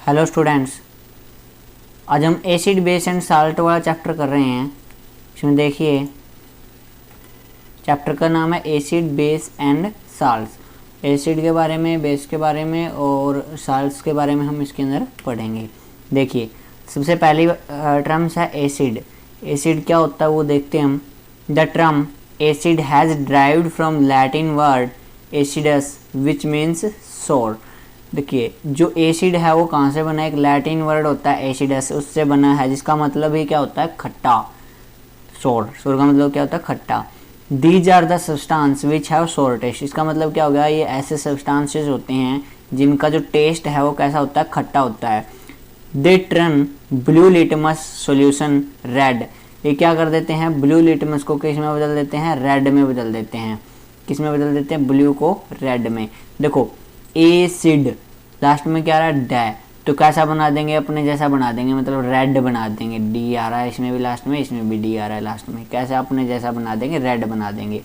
Hello students, आज हम acid base and salt वाला चैप्टर कर रहे हैं। इसमें देखिए चैप्टर का नाम है acid base and salts. Acid के बारे में, बेस के बारे में और साल्ट्स के बारे में हम इसके अंदर पढ़ेंगे। देखिए सबसे पहली टर्म्स है एसिड। एसिड क्या होता है वो देखते हैं हम। The term acid has derived from Latin word acidus which means सोर। देखिए जो एसिड है वो कहाँ से बना है, एक लैटिन वर्ड होता है एसिडस, उससे बना है, जिसका मतलब ही क्या होता है, खट्टा। सोर, सोर का मतलब क्या होता है, खट्टा। These are the substance which have sour taste. इसका मतलब क्या हो गया, ये ऐसे सब्सटेंसेस होते हैं जिनका जो टेस्ट है वो कैसा होता है, खट्टा होता है। They turn blue litmus solution red. ये क्या कर देते हैं, ब्लू लिटमस को किस में बदल देते हैं, रेड में बदल देते हैं। किस में बदल देते हैं, ब्लू को रेड में। देखो एसिड लास्ट में क्या आ रहा है, डै, तो कैसा बना देंगे, अपने जैसा बना देंगे, मतलब रेड बना देंगे। डी आ रहा है इसमें भी लास्ट में, इसमें भी डी आ रहा है लास्ट में। कैसे अपने जैसा बना देंगे, रेड बना देंगे।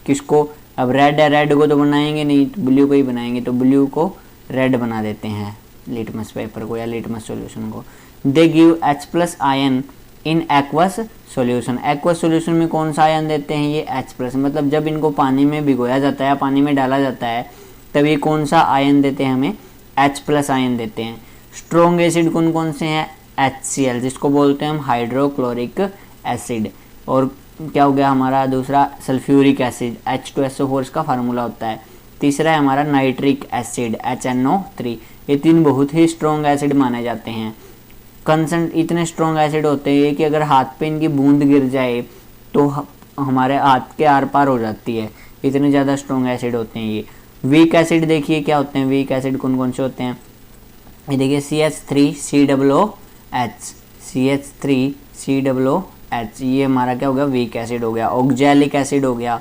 किसको, अब रेड है, रेड को तो बनाएंगे नहीं, तो ब्लू को ही बनाएंगे, तो ब्लू को रेड बना देते हैं लिटमस पेपर को या लिटमस सॉल्यूशन को। They give H+ ion in aqueous solution. Aqueous solution में कौन सा आयन देते हैं, ये H+, मतलब जब इनको पानी में भिगोया जाता है, पानी में डाला जाता है, तब ये कौन सा आयन देते हैं हमें, H+ आयन देते हैं। स्ट्रॉन्ग एसिड कौन कौन से हैं, HCl, जिसको बोलते हैं हम हाइड्रोक्लोरिक एसिड। और क्या हो गया हमारा दूसरा, सल्फ्यूरिक एसिड, H2SO4 इसका फार्मूला होता है। तीसरा है हमारा नाइट्रिक एसिड, HNO3। ये तीन बहुत ही स्ट्रॉन्ग एसिड माने जाते हैं। कंसेंट इतने स्ट्रॉन्ग एसिड होते हैं कि अगर हाथ पे इनकी बूंद गिर जाए तो हमारे हाथ के आर पार हो जाती है, इतने ज़्यादा स्ट्रॉन्ग एसिड होते हैं ये। वीक एसिड देखिए क्या होते हैं, वीक एसिड कौन कौन से होते हैं, ये देखिए CH3COOH, CH3COOH, ये हमारा क्या हो गया, वीक एसिड हो गया। ऑक्जेलिक एसिड हो गया,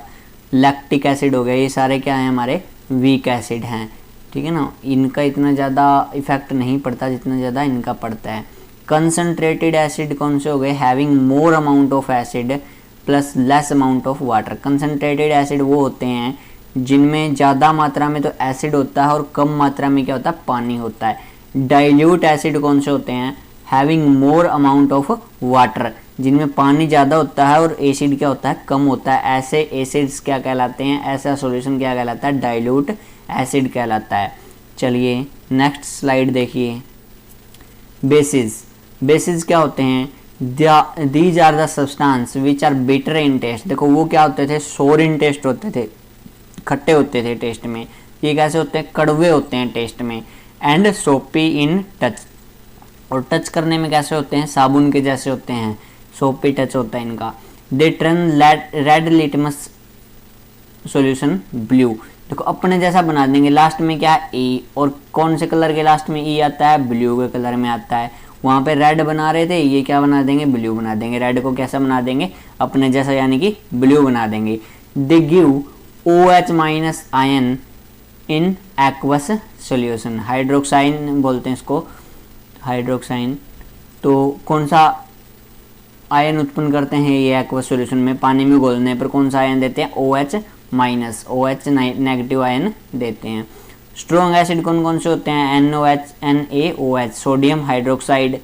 लैक्टिक एसिड हो गया, ये सारे क्या हैं, हमारे वीक एसिड हैं। ठीक है ना, इनका इतना ज़्यादा इफेक्ट नहीं पड़ता जितना ज़्यादा इनका पड़ता है। कंसनट्रेटेड एसिड कौन से हो गए, having more amount of acid plus less amount of water. Concentrated acid वो होते हैं जिनमें ज़्यादा मात्रा में तो एसिड होता है और कम मात्रा में क्या होता है, पानी होता है। डाइल्यूट एसिड कौन से होते हैं, having more amount of water, जिनमें पानी ज़्यादा होता है और एसिड क्या होता है, कम होता है। ऐसे एसिड्स क्या कहलाते हैं, ऐसा सॉल्यूशन क्या कहलाता है, डाइल्यूट एसिड कहलाता है। चलिए नेक्स्ट स्लाइड देखिए। बेसिस, बेसिस क्या होते हैं, these are the substance which are bitter in taste. देखो वो क्या होते थे, सोर इन टेस्ट होते थे, खट्टे होते थे टेस्ट में। ये कैसे होते हैं, कड़वे होते हैं टेस्ट में। एंड सोपी इन टच, और टच करने में कैसे होते हैं, साबुन के जैसे होते हैं, सोपी टच होता है इनका। They turn red litmus solution blue. देखो अपने जैसा बना देंगे, लास्ट में क्या है, ई, और कौन से कलर के लास्ट में ई आता है, ब्लू के कलर में आता है। वहाँ पे रेड बना रहे थे, ये क्या बना देंगे, ब्लू बना देंगे। रेड को कैसा बना देंगे, अपने जैसा, यानी कि ब्लू बना देंगे। They give OH- ion in aqueous solution. हाइड्रोक्साइन बोलते हैं इसको, हाइड्रोक्साइन। तो कौन सा आयन उत्पन्न करते हैं ये एक्वस सॉल्यूशन में, पानी में घोलने पर कौन सा आयन देते हैं, OH-, OH नेगेटिव आयन देते हैं। स्ट्रॉन्ग एसिड कौन कौन से होते हैं, NOH, NaOH, sodium hydroxide,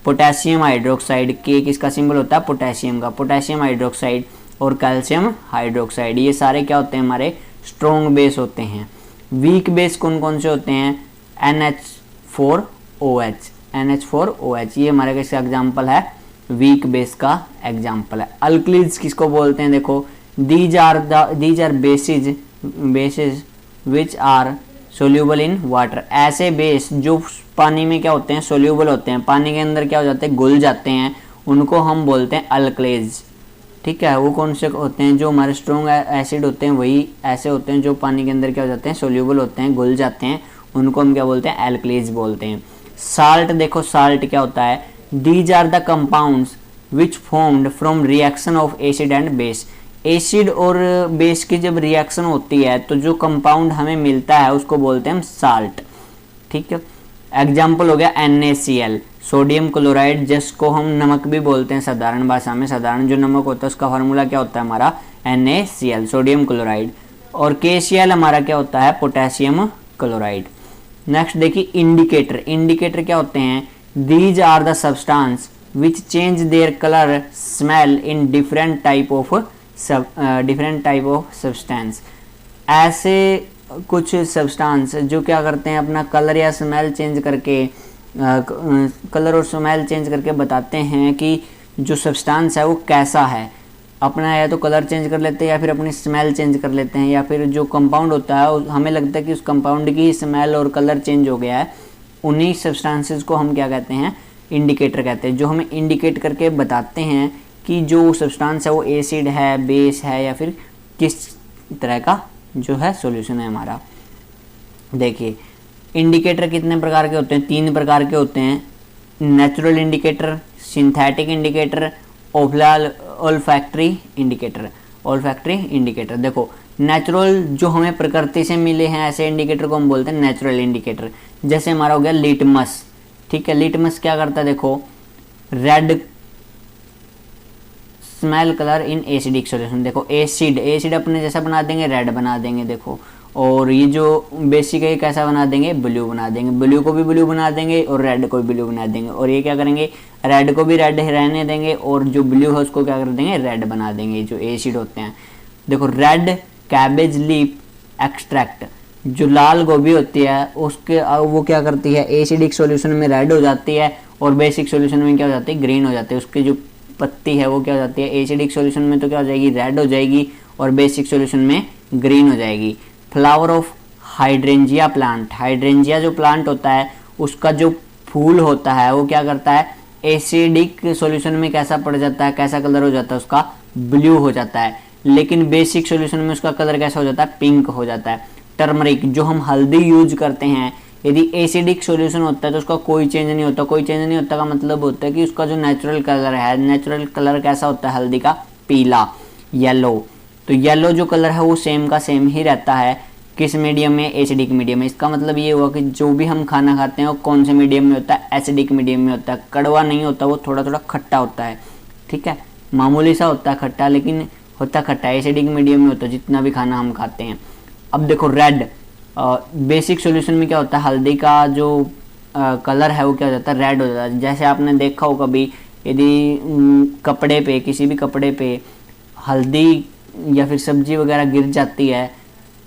potassium hydroxide, के किसका सिंबल होता है, पोटेशियम का, पोटेशियम हाइड्रोक्साइड, और कैल्शियम हाइड्रोक्साइड। ये सारे क्या होते हैं, हमारे स्ट्रॉन्ग बेस होते हैं। वीक बेस कौन कौन से होते हैं, NH4OH, NH4OH, ये हमारे किसका एग्जाम्पल है, वीक बेस का एग्जाम्पल है। अल्कलीज किसको बोलते हैं, देखो these are bases which are soluble in water. ऐसे बेस जो पानी में क्या होते हैं, सोल्यूबल होते हैं, पानी के अंदर क्या हो जाते हैं, घुल जाते हैं, उनको हम बोलते हैं अल्कलीज। ठीक है, वो कौन से होते हैं, जो हमारे स्ट्रॉन्ग एसिड होते हैं वही ऐसे होते हैं जो पानी के अंदर क्या हो जाते हैं, सोल्यूबल होते हैं, घुल जाते हैं, उनको हम क्या बोलते हैं, एल्कलीज बोलते हैं। साल्ट, देखो साल्ट क्या होता है, these are the compounds which formed from reaction of acid and base. Acid और बेस की जब रिएक्शन होती है तो जो कंपाउंड हमें मिलता है उसको बोलते हैं हम साल्ट। ठीक है, एग्जाम्पल हो गया NaCl, सोडियम क्लोराइड, जिसको हम नमक भी बोलते हैं साधारण भाषा में। साधारण जो नमक होता है उसका फार्मूला क्या होता है हमारा, NaCl, सोडियम क्लोराइड। और KCl हमारा क्या होता है, पोटेशियम क्लोराइड। नेक्स्ट देखिए इंडिकेटर। इंडिकेटर क्या होते हैं? These are the substance which change their colour smell in different type of substance. ऐसे कुछ सब्सटेंस जो क्या करते हैं अपना कलर या स्मेल चेंज करके कलर और स्मेल चेंज करके बताते हैं कि जो सब्सटेंस है वो कैसा है। अपना या तो कलर चेंज कर लेते हैं या फिर अपनी स्मेल चेंज कर लेते हैं, या फिर जो कंपाउंड होता है हमें लगता है कि उस कंपाउंड की स्मेल और कलर चेंज हो गया है, उन्हीं सब्सटेंसेस को हम क्या कहते हैं? इंडिकेटर कहते हैं, जो हमें इंडिकेट करके बताते हैं कि जो सब्सटेंस है वो एसिड है, बेस है, या फिर किस तरह का जो है सॉल्यूशन है हमारा। देखिए इंडिकेटर कितने प्रकार के होते हैं? 3 प्रकार के होते हैं। Natural indicator, synthetic indicator, olfactory indicator. Olfactory indicator देखो, नेचुरल जो हमें प्रकृति से मिले हैं ऐसे इंडिकेटर को हम बोलते हैं नेचुरल इंडिकेटर। जैसे हमारा हो गया लिटमस, ठीक है। लिटमस क्या करता है? देखो, red smell colour in acidic solution. देखो एसिड अपने जैसा बना देंगे, रेड बना देंगे। देखो, और ये जो बेसिक है कैसा बना देंगे? ब्लू बना देंगे। ब्लू को भी ब्लू बना देंगे और रेड को भी ब्लू बना देंगे। और ये क्या करेंगे? रेड को भी रेड रहने देंगे और जो ब्लू है उसको क्या कर देंगे? रेड बना देंगे, जो एसिड होते हैं। देखो रेड कैबेज लीफ एक्सट्रैक्ट, जो लाल गोभी होती है उसके वो क्या करती है? एसिडिक सॉल्यूशन में रेड हो जाती है और बेसिक सॉल्यूशन में क्या हो जाती है? ग्रीन हो जाती है। उसकी जो पत्ती है वो क्या हो जाती है? एसिडिक सॉल्यूशन में तो क्या हो जाएगी? रेड हो जाएगी और बेसिक सॉल्यूशन में ग्रीन हो जाएगी। Flower of hydrangea plant. Hydrangea जो प्लांट होता है उसका जो फूल होता है वो क्या करता है? एसिडिक सॉल्यूशन में कैसा पड़ जाता है? कैसा कलर हो जाता है उसका? ब्लू हो जाता है। लेकिन बेसिक सॉल्यूशन में उसका कलर कैसा हो जाता है? पिंक हो जाता है। टर्मरिक, जो हम हल्दी यूज करते हैं, यदि एसिडिक सॉल्यूशन होता है तो उसका कोई चेंज नहीं होता। कोई चेंज नहीं होता का मतलब होता है कि उसका जो नेचुरल कलर है, नेचुरल कलर कैसा होता है हल्दी का? पीला, येलो। तो येलो जो कलर है वो सेम का सेम ही रहता है किस मीडियम में? एसिडिक मीडियम में। इसका मतलब ये हुआ कि जो भी हम खाना खाते हैं वो कौन से मीडियम में होता है? एसिडिक मीडियम में होता है। कड़वा नहीं होता, वो थोड़ा थोड़ा खट्टा होता है, ठीक है। मामूली सा होता है खट्टा, लेकिन होता खट्टा। एसिडिक मीडियम में होता है जितना भी खाना हम खाते हैं। अब देखो रेड, बेसिक सॉल्यूशन में क्या होता है? हल्दी का जो कलर है वो क्या हो जाता है? रेड हो जाता है। जैसे आपने देखा हो कभी, यदि कपड़े पे, किसी भी कपड़े पे हल्दी या फिर सब्जी वगैरह गिर जाती है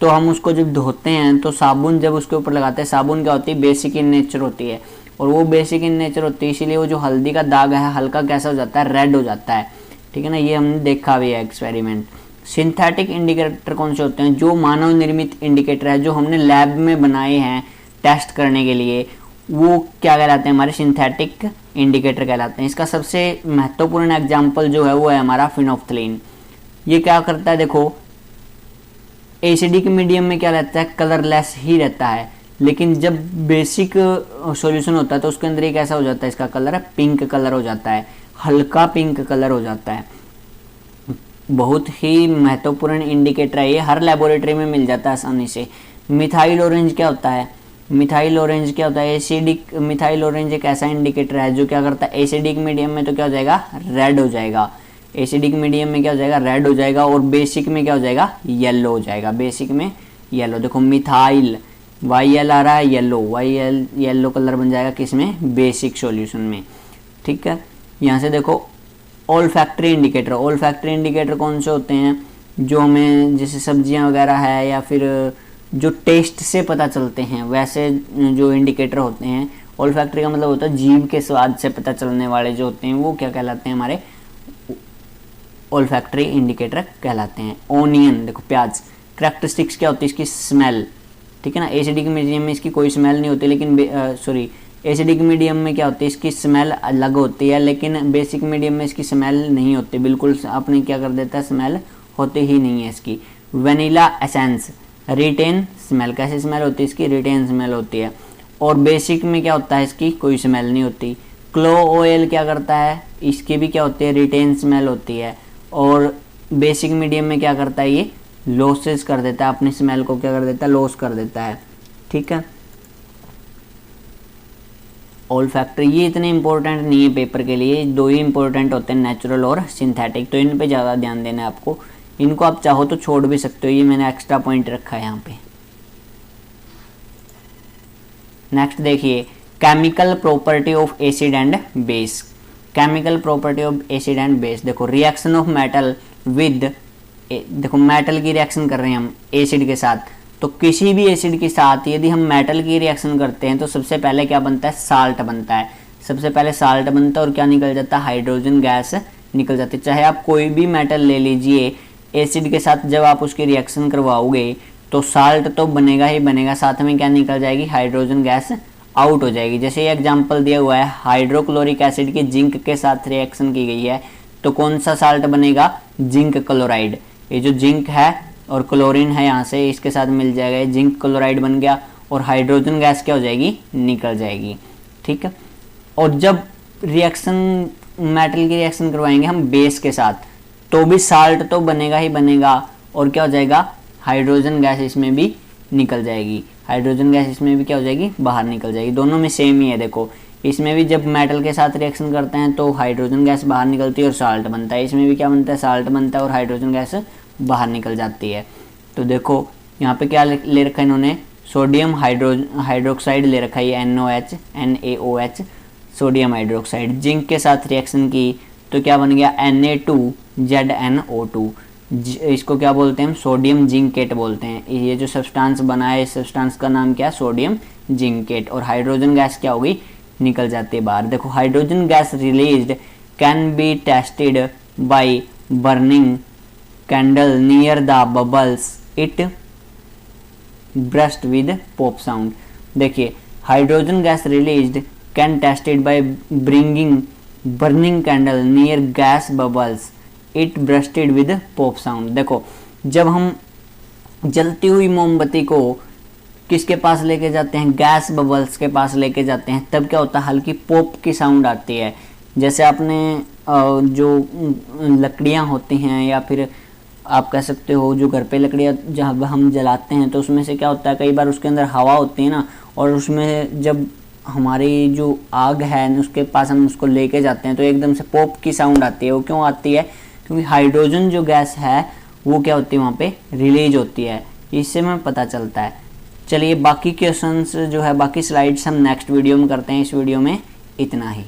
तो हम उसको जब धोते हैं तो साबुन जब उसके ऊपर लगाते हैं, साबुन क्या होती है? बेसिक इन नेचर होती है। और वो बेसिक इन नेचर होती है, इसीलिए वो जो हल्दी का दाग है हल्का कैसा हो जाता है? रेड हो जाता है, ठीक है ना। ये हमने देखा भी है एक्सपेरिमेंट। सिंथेटिक इंडिकेटर कौन से होते हैं? जो मानव निर्मित इंडिकेटर है, जो हमने लैब में बनाए हैं टेस्ट करने के लिए, वो क्या कहलाते हैं? हमारे सिंथेटिक इंडिकेटर कहलाते हैं। इसका सबसे महत्वपूर्ण एग्जाम्पल जो है वो है हमारा फिनोफ्थलीन। ये क्या करता है? देखो एसिडिक मीडियम में क्या रहता है? कलरलेस ही रहता है। लेकिन जब बेसिक सॉल्यूशन होता है तो उसके अंदर ये कैसा हो जाता है? इसका कलर है पिंक कलर हो जाता है, हल्का पिंक कलर हो जाता है। बहुत ही महत्वपूर्ण इंडिकेटर है ये, हर लेबोरेटरी में मिल जाता है आसानी से। मिथाइल ऑरेंज क्या होता है? मिथाइल ऑरेंज क्या होता है? एसिडिक मिथाइल ऑरेंज एक ऐसा इंडिकेटर है जो क्या करता है? एसिडिक मीडियम में तो क्या हो जाएगा? रेड हो जाएगा। एसिडिक मीडियम में क्या हो जाएगा? रेड हो जाएगा। और बेसिक में क्या हो जाएगा? येलो हो जाएगा। बेसिक में येलो। देखो मिथाइल, YL आ रहा है, येलो, YL येलो कलर बन जाएगा किसमें? बेसिक सॉल्यूशन में, ठीक है। यहाँ से देखो ओल्फैक्टरी इंडिकेटर। ओल्फैक्टरी इंडिकेटर कौन से होते हैं? जो हमें जैसे सब्जियां वगैरह है या फिर जो टेस्ट से पता चलते हैं वैसे जो इंडिकेटर होते हैं। ओल्फैक्टरी का मतलब होता है जीभ के स्वाद से पता चलने वाले जो होते हैं वो क्या कहलाते हैं? हमारे ओल्फैक्टरी इंडिकेटर कहलाते हैं। ओनियन, देखो प्याज, कैरेक्टरिस्टिक्स क्या होती है इसकी? स्मेल, ठीक है ना। एसिडिक मीडियम में इसकी कोई स्मेल नहीं होती, लेकिन एसिडिक मीडियम में क्या होती है? इसकी स्मेल अलग होती है, लेकिन बेसिक मीडियम में इसकी स्मेल नहीं होती, बिल्कुल आपने क्या कर देता है? स्मेल होती ही नहीं है इसकी। वेनिला एसेंस, रिटेन स्मेल, कैसी स्मेल होती है इसकी? रिटेन स्मेल होती है। और बेसिक में क्या होता है? इसकी कोई स्मेल नहीं होती। क्लो ऑयल क्या करता है? इसकी भी क्या होती है? रिटेन स्मेल होती है। और बेसिक मीडियम में क्या करता है? ये लॉसेस कर देता है, अपनी स्मेल को क्या कर देता है? लॉस कर देता है, ठीक है। ओल्फैक्टरी ये इतने इंपॉर्टेंट नहीं है पेपर के लिए, दो ही इंपॉर्टेंट होते हैं, नेचुरल और सिंथेटिक, तो इन पे ज़्यादा ध्यान देना है आपको। इनको आप चाहो तो छोड़ भी सकते हो, ये मैंने एक्स्ट्रा पॉइंट रखा है यहाँ पे। नेक्स्ट देखिए chemical property of acid and base. Chemical property of acid and base, देखो रिएक्शन ऑफ मेटल विद, देखो मेटल की रिएक्शन कर रहे हैं हम एसिड के साथ, तो किसी भी एसिड के साथ यदि हम मेटल की रिएक्शन करते हैं तो सबसे पहले क्या बनता है, साल्ट बनता है। सबसे पहले साल्ट बनता है और क्या निकल जाता है, हाइड्रोजन गैस निकल जाती है। चाहे आप कोई भी मेटल ले लीजिए, एसिड के साथ जब आप उसकी रिएक्शन करवाओगे तो साल्ट तो बनेगा ही बनेगा, साथ में क्या निकल जाएगी, हाइड्रोजन गैस आउट हो जाएगी। जैसे ये एग्जांपल दिया हुआ है, हाइड्रोक्लोरिक एसिड की जिंक के साथ रिएक्शन की गई है तो कौन सा साल्ट बनेगा, जिंक क्लोराइड। ये जो जिंक है और क्लोरीन है यहाँ से इसके साथ मिल जाएगा, ये जिंक क्लोराइड बन गया और हाइड्रोजन गैस क्या हो जाएगी, निकल जाएगी। ठीक है, और जब रिएक्शन मेटल की रिएक्शन करवाएंगे हम बेस के साथ तो भी साल्ट तो बनेगा ही बनेगा और क्या हो जाएगा, हाइड्रोजन गैस इसमें भी निकल जाएगी। हाइड्रोजन गैस इसमें भी क्या हो जाएगी, बाहर निकल जाएगी। दोनों में सेम ही है, देखो इसमें भी जब मेटल के साथ रिएक्शन करते हैं तो हाइड्रोजन गैस बाहर निकलती है और साल्ट बनता है, इसमें भी क्या बनता है, साल्ट बनता है और हाइड्रोजन गैस बाहर निकल जाती है। तो देखो यहाँ पे क्या ले रखा है इन्होंने, सोडियम हाइड्रोक्साइड ले रखा है, NaOH सोडियम हाइड्रोक्साइड। जिंक के साथ रिएक्शन की तो क्या बन गया, Na2ZnO2। इसको क्या बोलते हैं हम, सोडियम जिंकेट बोलते हैं। ये जो सब्सटेंस बना है, इस सब्सटेंस का नाम क्या है, सोडियम जिंकेट। और हाइड्रोजन गैस क्या होगी, निकल जाती है बाहर। देखो hydrogen gas released can be tested by burning candle near the bubbles, it burst with pop sound. देखिए hydrogen gas released can tested by bringing burning candle near gas bubbles, it bursted with pop sound. देखो जब हम जलती हुई मोमबत्ती को किसके पास लेके जाते हैं, गैस बबल्स के पास लेके जाते हैं, तब क्या होता है, हल्की पॉप की साउंड आती है। जैसे आपने जो लकड़ियां होती हैं या फिर आप कह सकते हो जो घर पे लकड़ियां जब हम जलाते हैं तो उसमें से क्या होता है, कई बार उसके अंदर हवा होती है ना, और उसमें जब हमारी जो आग है उसके पास हम उसको लेके जाते हैं तो एकदम से पॉप की साउंड आती है। वो क्यों आती है, क्योंकि हाइड्रोजन जो गैस है वो क्या होती है, वहाँ पे रिलीज होती है, इससे हमें पता चलता है। चलिए बाकी क्वेश्चंस जो है, बाकी स्लाइड्स हम नेक्स्ट वीडियो में करते हैं, इस वीडियो में इतना ही।